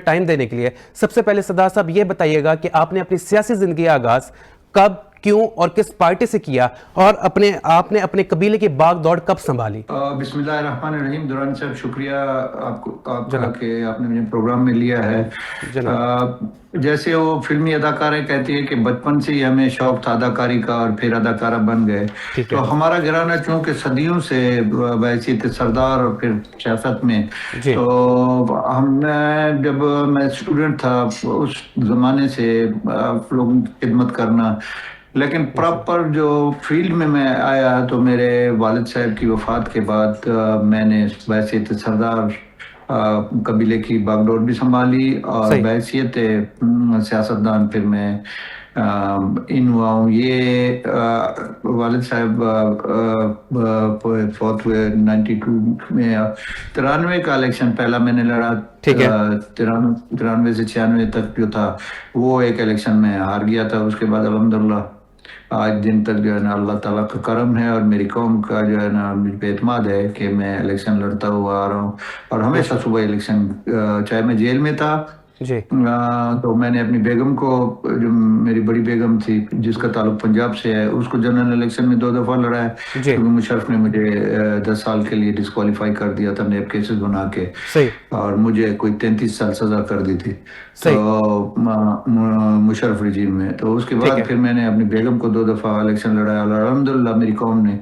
Time دینے کے لیے سب سے پہلے سردار صاحب یہ بتائیے گا کہ آپ نے اپنی سیاسی زندگی کا آغاز کب، کیوں اور کس پارٹی سے کیا، اور آپ نے اپنے قبیلے کی باغ دوڑ کب سنبھالی؟ بسم اللہ الرحمن الرحیم. دورانی صاحب شکریہ آپ کا جناب کہ آپ نے مجھے پروگرام میں لیا ہے. جناب جیسے وہ فلمی اداکاریں کہتی ہے کہ بچپن سے ہی ہمیں شوق تھا اداکاری کا اور پھر اداکارہ بن گئے. ٹھیک ہے تو ہمارا گھرانہ چونکہ صدیوں سے بحیثیت سردار اور پھر سیاست میں، جی تو جب میں اسٹوڈنٹ تھا اس زمانے سے لوگوں کی خدمت کرنا. لیکن پراپر جو فیلڈ میں آیا تو میرے والد صاحب کی وفات کے بعد میں نے بحیثیت سردار قبیلے کی باغ ڈور بھی سنبھالی اور صحیح بحیثیت سیاستدان پھر میں ان ہوا ہوں. یہ والد صاحب فوت ہوئے 92 میں. 93 کا الیکشن پہلا میں نے لڑا. ٹھیک ہے 93 سے 96 تک جو تھا وہ ایک الیکشن میں ہار گیا تھا. اس کے بعد الحمدللہ آج دن تک جو ہے نا اللہ تعالیٰ کا کرم ہے اور میری قوم کا جو ہے نا مجھ پہ اعتماد ہے کہ میں الیکشن لڑتا ہوا آ رہا ہوں. اور ہمیشہ ماشاء صبح الیکشن، چاہے میں جیل میں تھا جی تو میں نے اپنی بیگم کو، جو میری بڑی بیگم تھی جس کا تعلق پنجاب سے ہے، اس کو جنرل الیکشن میں 2 دفعہ لڑا ہے جی کیونکہ مشرف نے مجھے 10 سال کے لیے ڈسکوالیفائی کر دیا تھا نیب کیسز بنا کے، صحیح اور مجھے کوئی 33 سال سزا کر دی تھی تو صحیح مشرف رجیم میں. تو اس کے ٹھیک بعد ہے پھر میں نے اپنی بیگم کو 2 دفعہ الیکشن لڑایا اور الحمدللہ میری قوم نے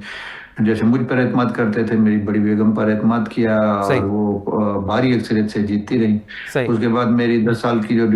جیسے مجھ پر اعتماد کرتے تھے میری بڑی بیگم پر اعتماد کیا اور صحیح وہ بھاری اکثریت سے جیتتی رہی. صحیح اس کے بعد میری 10 سال کی جو